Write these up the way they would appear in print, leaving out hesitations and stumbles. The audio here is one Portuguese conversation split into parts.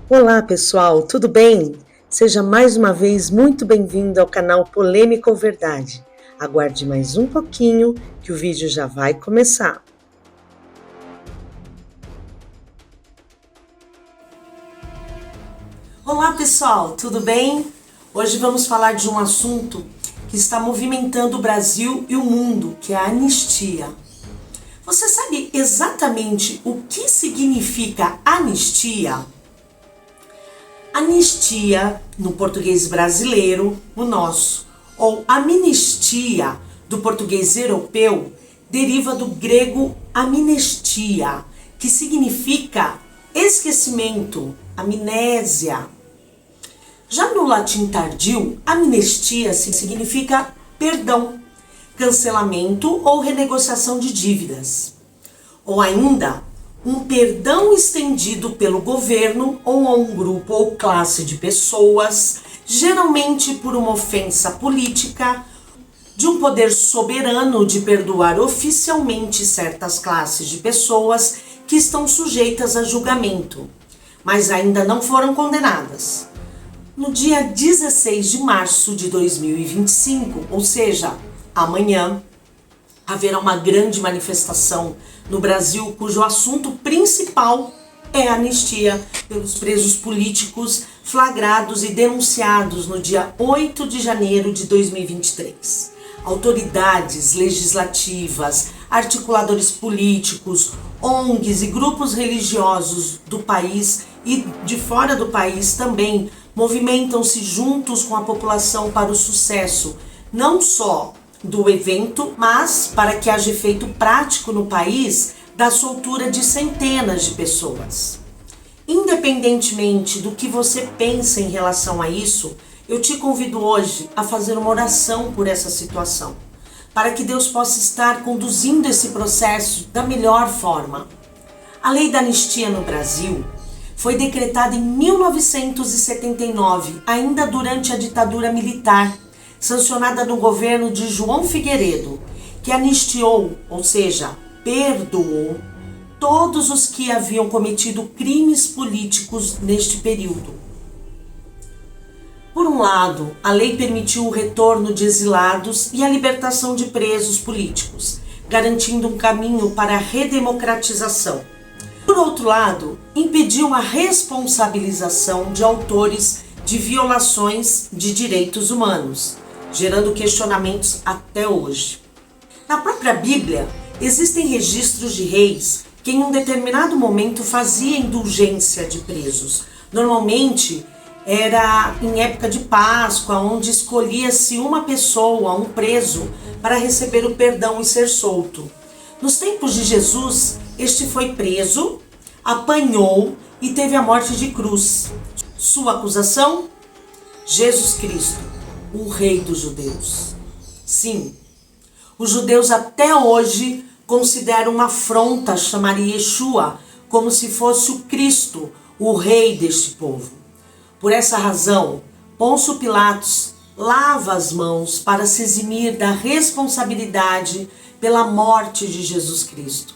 Olá pessoal, tudo bem? Seja mais uma vez muito bem-vindo ao canal Polêmica ou Verdade. Aguarde mais um pouquinho que o vídeo já vai começar. Olá pessoal, tudo bem? Hoje vamos falar de um assunto que está movimentando o Brasil e o mundo, que é a anistia. Você sabe exatamente o que significa anistia? Anistia, no português brasileiro, o nosso, ou amnistia, do português europeu, deriva do grego amnestia, que significa esquecimento, amnésia. Já no latim tardio, amnistia significa perdão, cancelamento ou renegociação de dívidas. Ou ainda, um perdão estendido pelo governo ou a um grupo ou classe de pessoas, geralmente por uma ofensa política, de um poder soberano de perdoar oficialmente certas classes de pessoas que estão sujeitas a julgamento, mas ainda não foram condenadas. No dia 16 de março de 2025, ou seja, amanhã, haverá uma grande manifestação no Brasil cujo assunto principal é a anistia pelos presos políticos flagrados e denunciados no dia 8 de janeiro de 2023. Autoridades legislativas, articuladores políticos, ONGs e grupos religiosos do país e de fora do país também movimentam-se juntos com a população para o sucesso, não só do evento, mas para que haja efeito prático no país da soltura de centenas de pessoas. Independentemente do que você pensa em relação a isso, eu te convido hoje a fazer uma oração por essa situação, para que Deus possa estar conduzindo esse processo da melhor forma. A lei da anistia no Brasil foi decretada em 1979, ainda durante a ditadura militar, sancionada no governo de João Figueiredo, que anistiou, ou seja, perdoou, todos os que haviam cometido crimes políticos neste período. Por um lado, a lei permitiu o retorno de exilados e a libertação de presos políticos, garantindo um caminho para a redemocratização. Por outro lado, impediu a responsabilização de autores de violações de direitos humanos, gerando questionamentos até hoje. Na própria Bíblia, existem registros de reis que em um determinado momento fazia indulgência de presos. Normalmente era em época de Páscoa, onde escolhia-se uma pessoa, um preso, para receber o perdão e ser solto. Nos tempos de Jesus, este foi preso, apanhou e teve a morte de cruz. Sua acusação? Jesus Cristo, o Rei dos Judeus. Sim, os judeus até hoje consideram uma afronta chamar Yeshua como se fosse o Cristo, o Rei deste povo. Por essa razão, Pôncio Pilatos lava as mãos para se eximir da responsabilidade pela morte de Jesus Cristo.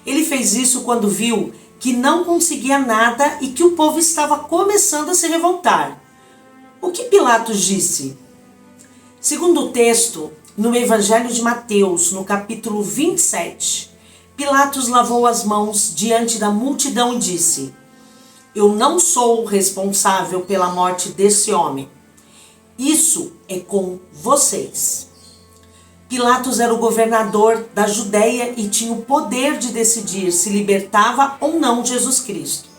Ele fez isso quando viu que não conseguia nada e que o povo estava começando a se revoltar. O que Pilatos disse? Segundo o texto, no Evangelho de Mateus, no capítulo 27, Pilatos lavou as mãos diante da multidão e disse: eu não sou responsável pela morte desse homem. Isso é com vocês. Pilatos era o governador da Judéia e tinha o poder de decidir se libertava ou não Jesus Cristo.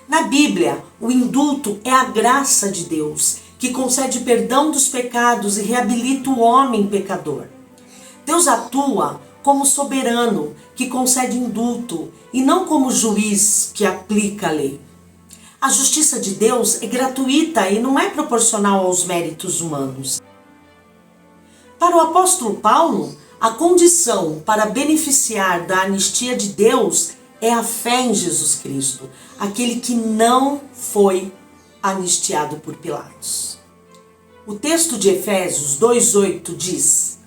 Na Bíblia, o indulto é a graça de Deus, que concede perdão dos pecados e reabilita o homem pecador. Deus atua como soberano, que concede indulto, e não como juiz que aplica a lei. A justiça de Deus é gratuita e não é proporcional aos méritos humanos. Para o apóstolo Paulo, a condição para beneficiar da anistia de Deus é a fé em Jesus Cristo, aquele que não foi anistiado por Pilatos. O texto de Efésios 2:8 diz: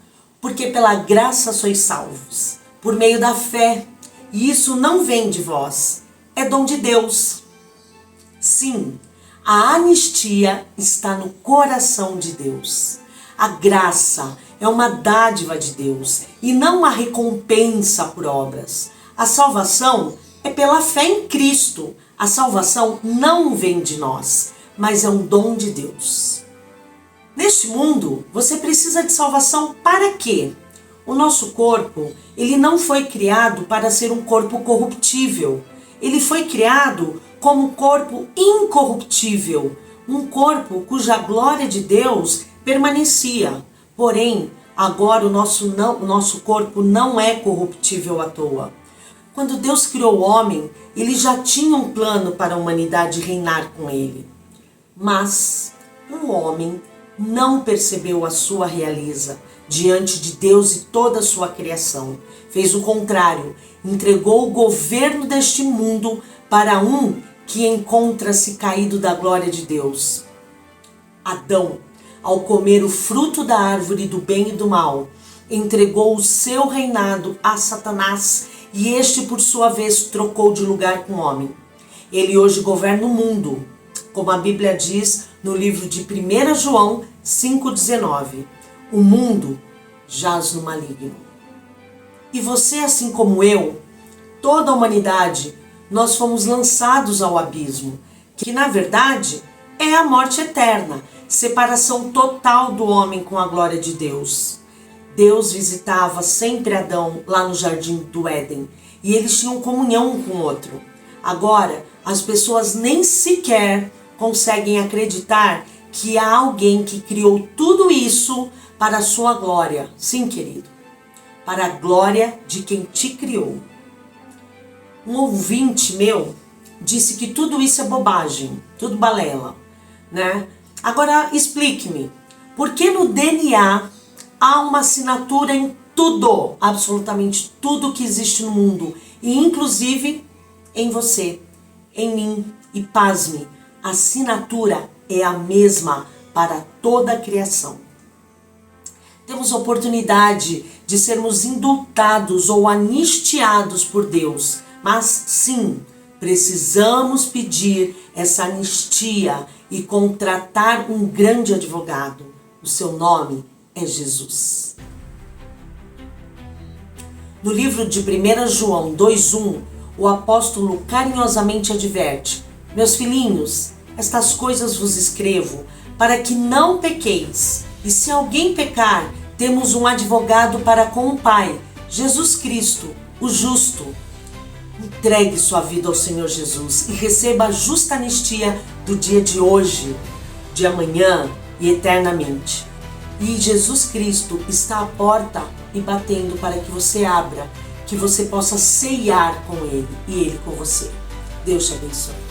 porque pela graça sois salvos, por meio da fé, e isso não vem de vós, é dom de Deus. Sim, a anistia está no coração de Deus. A graça é uma dádiva de Deus e não uma recompensa por obras. A salvação é pela fé em Cristo. A salvação não vem de nós, mas é um dom de Deus. Neste mundo, você precisa de salvação para quê? O nosso corpo, ele não foi criado para ser um corpo corruptível. Ele foi criado como corpo incorruptível, um corpo cuja glória de Deus permanecia. Porém, agora o nosso corpo não é corruptível à toa. Quando Deus criou o homem, ele já tinha um plano para a humanidade reinar com ele. Mas o homem não percebeu a sua realeza diante de Deus e toda a sua criação. Fez o contrário, entregou o governo deste mundo para um que encontra-se caído da glória de Deus. Adão, ao comer o fruto da árvore do bem e do mal, entregou o seu reinado a Satanás e este, por sua vez, trocou de lugar com o homem. Ele hoje governa o mundo, como a Bíblia diz no livro de 1 João 5,19. O mundo jaz no maligno. E você, assim como eu, toda a humanidade, nós fomos lançados ao abismo, que na verdade é a morte eterna, separação total do homem com a glória de Deus. Deus visitava sempre Adão lá no jardim do Éden e eles tinham comunhão um com o outro. Agora, as pessoas nem sequer conseguem acreditar que há alguém que criou tudo isso para a sua glória. Sim, querido, para a glória de quem te criou. Um ouvinte meu disse que tudo isso é bobagem, tudo balela, né? Agora explique-me, por que no DNA há uma assinatura em tudo, absolutamente tudo que existe no mundo, e inclusive em você, em mim, e pasme, a assinatura é a mesma para toda a criação. Temos oportunidade de sermos indultados ou anistiados por Deus, mas sim, precisamos pedir essa anistia e contratar um grande advogado. O seu nome é Jesus. No livro de 1 João 2,1, o apóstolo carinhosamente adverte: meus filhinhos, estas coisas vos escrevo, para que não pequeis. E se alguém pecar, temos um advogado para com o Pai, Jesus Cristo, o justo. Entregue sua vida ao Senhor Jesus e receba a justa anistia do dia de hoje, de amanhã e eternamente. E Jesus Cristo está à porta e batendo para que você abra, que você possa ceiar com Ele e Ele com você. Deus te abençoe.